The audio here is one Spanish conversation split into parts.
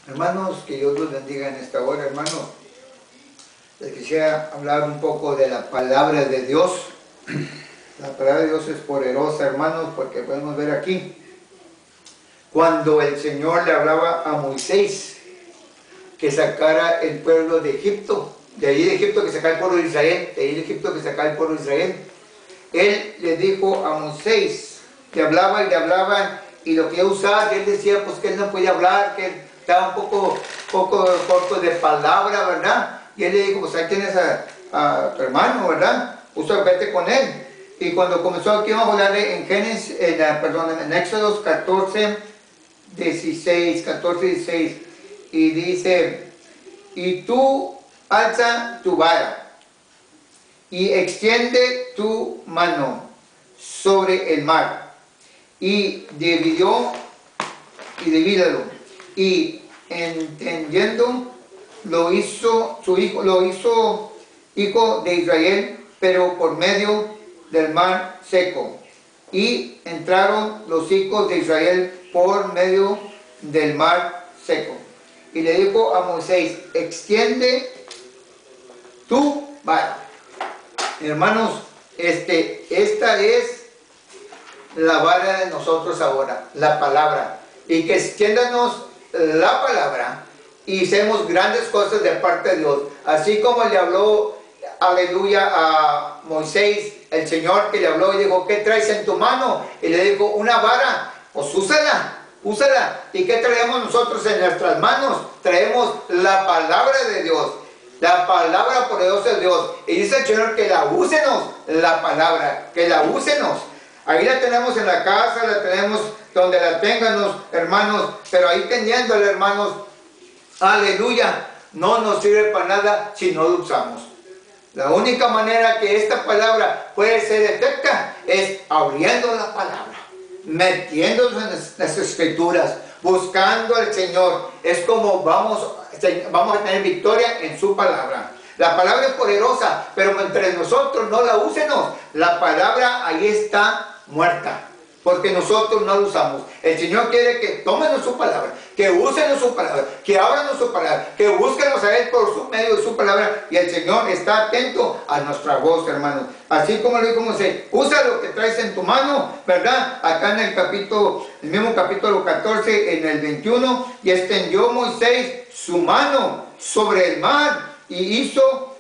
Hermanos, que Dios los bendiga en esta hora, hermanos. Les quisiera hablar un poco de la palabra de Dios. La palabra de Dios es poderosa, hermanos, porque podemos ver aquí, cuando el Señor le hablaba a Moisés que sacara el pueblo de Egipto, de ahí de Egipto que sacara el pueblo de Israel, de ahí de Egipto que sacara el pueblo de Israel, Él le dijo a Moisés, le hablaba, y lo que usaba, él decía pues que él no podía hablar, que él estaba un poco corto de palabra, ¿verdad? Y él le dijo, pues ahí tienes a tu hermano, ¿verdad? Vete con él. Y cuando comenzó aquí, vamos a hablar en Génesis, en Éxodos 14, 16, y dice, y tú alza tu vara y extiende tu mano sobre el mar y divídelo, y entendiendo lo hizo su hijo, lo hizo hijo de Israel, pero por medio del mar seco, y entraron los hijos de Israel por medio del mar seco. Y le dijo a Moisés, extiende tu vara. Hermanos, esta es la vara de nosotros ahora, la palabra. Y que extiéndanos la palabra y hacemos grandes cosas de parte de Dios. Así como le habló, aleluya, a Moisés, el Señor que le habló y dijo, ¿qué traes en tu mano? Y le dijo, una vara, pues úsala. ¿Y qué traemos nosotros en nuestras manos? Traemos la palabra de Dios, la palabra poderosa de Dios. Y dice el Señor que la úsenos, la palabra, que la úsenos. Ahí la tenemos en la casa, la tenemos donde la tengan, hermanos, pero ahí teniéndola, hermanos, aleluya, no nos sirve para nada si no lo usamos. La única manera que esta palabra puede ser efectiva es abriendo la palabra, metiéndose en las escrituras, buscando al Señor. Es como vamos a tener victoria en su palabra. La palabra es poderosa, pero entre nosotros no la úsenos. La palabra ahí está muerta, porque nosotros no la usamos. El Señor quiere que tomen su palabra, que usen su palabra, que abran su palabra, que busquenos a Él por su medio de su palabra, y el Señor está atento a nuestra voz, hermanos. Así como le dijo Moisés, usa lo que traes en tu mano, ¿verdad? Acá en el mismo capítulo 14, en el 21, y extendió Moisés su mano sobre el mar, y hizo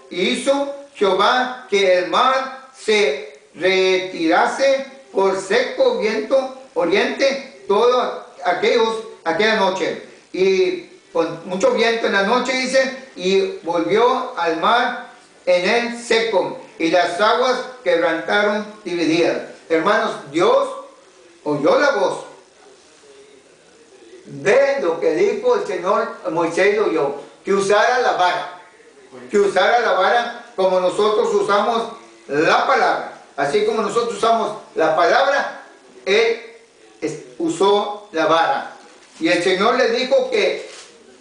Jehová que el mar se retirase por seco viento oriente todo aquella noche, y con mucho viento en la noche, dice, y volvió al mar en el seco, y las aguas quebrantaron divididas. Hermanos, Dios oyó la voz. Ve lo que dijo el Señor, Moisés lo oyó, que usara la vara, como nosotros usamos la palabra. Así como nosotros usamos la palabra, Él usó la vara. Y el Señor le dijo que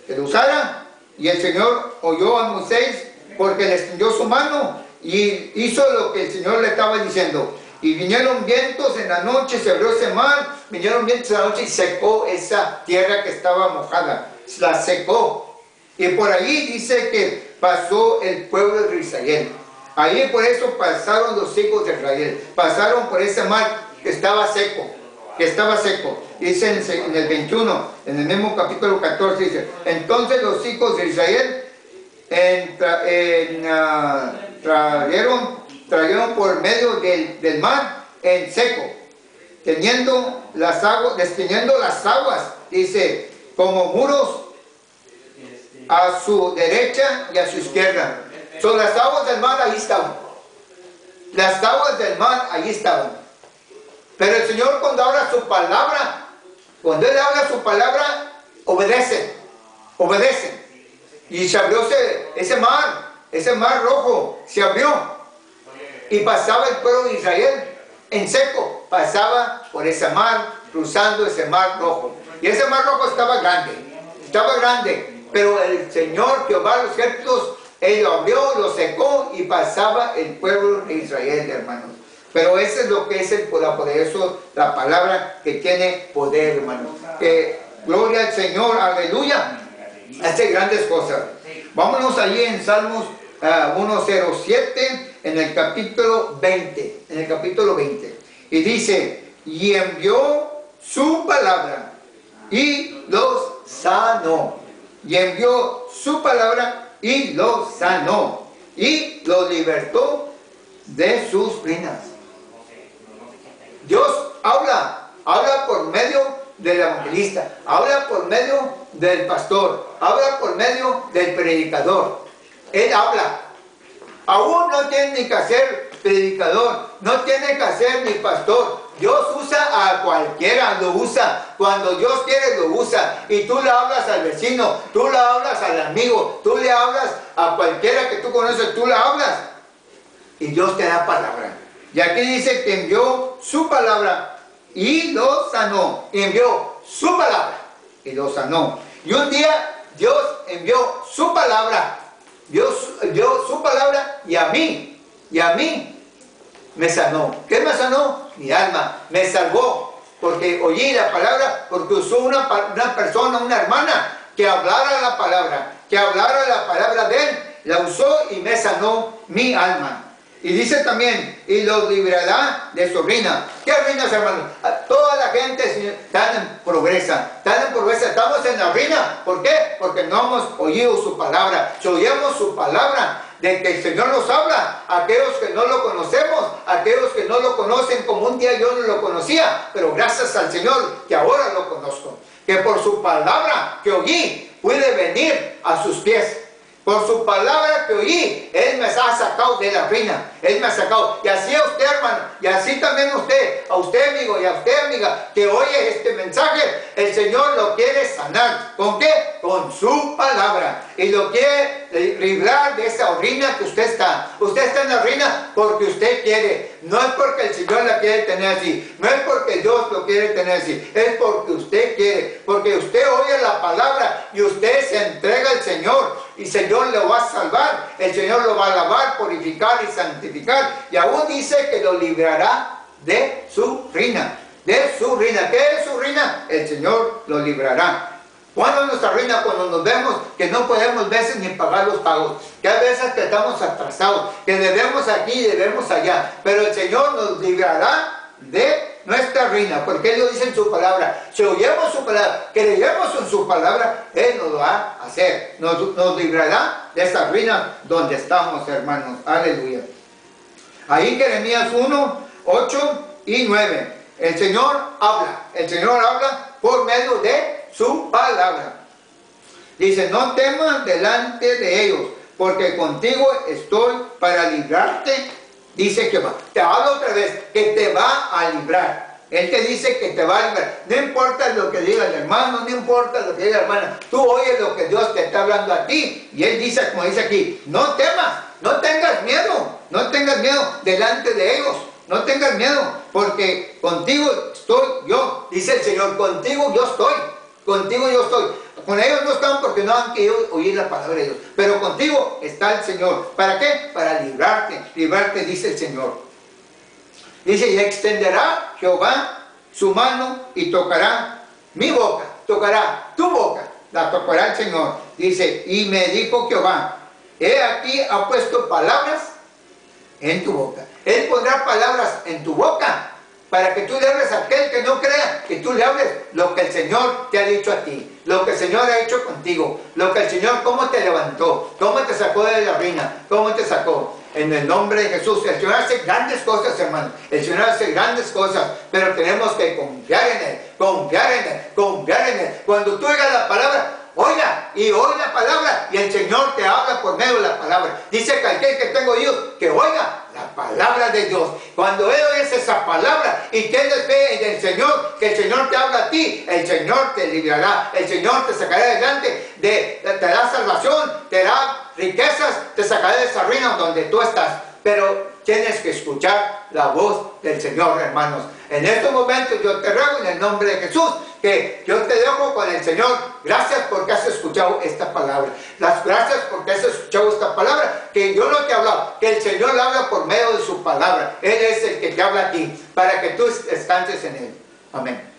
lo usara, y el Señor oyó a Moisés porque le extendió su mano y hizo lo que el Señor le estaba diciendo. Y vinieron vientos en la noche, se abrió ese mar, vinieron vientos en la noche y secó esa tierra que estaba mojada, la secó. Y por ahí dice que pasó el pueblo de Israel. Ahí por eso pasaron los hijos de Israel, pasaron por ese mar que estaba seco, Dice en el 21, en el mismo capítulo 14, dice, entonces los hijos de Israel trajeron por medio del mar en seco, descendiendo las aguas, dice, como muros a su derecha y a su izquierda. Son las aguas del mar, ahí estaban. Las aguas del mar, ahí estaban. Pero el Señor cuando habla su palabra, cuando Él habla su palabra, obedecen. Y se abrió ese mar rojo, se abrió. Y pasaba el pueblo de Israel en seco, pasaba por ese mar, cruzando ese mar rojo. Y ese mar rojo estaba grande, pero el Señor Jehová los ejércitos, Él lo abrió, lo secó y pasaba el pueblo de Israel, hermanos. Pero eso es lo que es la palabra que tiene poder, hermanos. Gloria al Señor, aleluya. Hace grandes cosas. Vámonos allí en Salmos 107, en el capítulo 20. En el capítulo 20. Y dice, y envió su palabra y los sanó. Y envió su palabra y los sanó. Y los libertó de sus rinas. Dios habla por medio del evangelista, habla por medio del pastor, habla por medio del predicador. Él habla. Aún no tiene ni que ser predicador, no tiene que ser ni pastor. Dios usa a cualquiera, lo usa. Cuando Dios quiere, lo usa. Y tú le hablas al vecino, tú le hablas al amigo, tú le hablas a cualquiera que tú conoces, tú le hablas. Y Dios te da palabra. Y aquí dice que envió su palabra y lo sanó. Y envió su palabra y lo sanó. Y un día Dios envió su palabra. Dios dio su palabra y a mí me sanó. ¿Qué me sanó? Mi alma. Me salvó porque oí la palabra, porque usó una persona, una hermana, que hablara la palabra de él. La usó y me sanó mi alma. Y dice también, y los librará de su ruina. ¿Qué ruinas, hermanos? Toda la gente está en pobreza, estamos en la ruina. ¿Por qué? Porque no hemos oído su palabra. Si oíamos su palabra, de que el Señor nos habla, aquellos que no lo conocemos, aquellos que no lo conocen, como un día yo no lo conocía, pero gracias al Señor que ahora lo conozco, que por su palabra que oí, pude venir a sus pies. Por su palabra que oí, Él me ha sacado de la ruina. Él me ha sacado. Y así a usted, hermano, y así también a usted, amigo, y a usted, amiga, que oye este mensaje, el Señor lo quiere sanar. ¿Con qué? Con su palabra. Y lo quiere librar de esa ruina que usted está. Usted está en la ruina porque usted quiere. No es porque el Señor la quiere tener así. No es porque Dios lo quiere tener así. Es porque usted quiere. Porque usted oye la palabra y usted se entrega al Señor. Y el Señor lo va a salvar, el Señor lo va a lavar, purificar y santificar. Y aún dice que lo librará de su ruina. De su ruina. ¿Qué es su ruina? El Señor lo librará. ¿Cuándo es nuestra ruina? Cuando nos vemos que no podemos veces ni pagar los pagos. Que a veces que estamos atrasados, que debemos aquí y debemos allá. Pero el Señor nos librará de nuestra ruina, porque Él lo dice en su palabra. Si oyemos su palabra, creemos en su palabra, Él nos lo va a hacer. Nos librará de esa ruina donde estamos, hermanos. Aleluya. Ahí Jeremías 1, 8 y 9. El Señor habla por medio de su palabra. Dice, no temas delante de ellos, porque contigo estoy para librarte. Dice que va, te hablo otra vez, que te va a librar. Él te dice que te va a librar. No importa lo que diga el hermano, no importa lo que diga la hermana. Tú oyes lo que Dios te está hablando a ti. Y Él dice, como dice aquí, no temas, no tengas miedo. No tengas miedo delante de ellos. No tengas miedo, porque contigo estoy yo. Dice el Señor, contigo yo estoy. Contigo yo estoy. Con ellos no están porque no han querido oír la palabra de Dios. Pero contigo está el Señor. ¿Para qué? Para librarte. Librarte, dice el Señor. Dice, y extenderá Jehová su mano y tocará mi boca. Tocará tu boca. La tocará el Señor. Dice, y me dijo Jehová, he aquí ha puesto palabras en tu boca. Él pondrá palabras en tu boca para que tú le hables a aquel que no crea, que tú le hables lo que el Señor te ha dicho a ti, lo que el Señor ha hecho contigo, lo que el Señor, cómo te levantó, cómo te sacó de la ruina, cómo te sacó. En el nombre de Jesús, el Señor hace grandes cosas, hermano. El Señor hace grandes cosas, pero tenemos que confiar en Él, confiar en Él, confiar en Él. Cuando tú oigas la palabra, oiga y oiga la palabra, y el Señor te habla por medio de la palabra. Dice que aquel que tengo Dios, que oiga la palabra de Dios. Cuando Él oye esa palabra y tienes fe en el Señor, que el Señor te habla a ti, el Señor te librará, el Señor te sacará adelante, te dará salvación, te dará riquezas, te sacará de esa ruina donde tú estás. Pero tienes que escuchar la voz del Señor, hermanos. En estos momentos yo te ruego en el nombre de Jesús que yo te dejo con el Señor. Gracias porque has escuchado esta palabra. Las gracias porque has escuchado esta palabra, que yo no te he hablado, que el Señor habla por medio de su palabra. Él es el que te habla a ti, para que tú descanses en Él. Amén.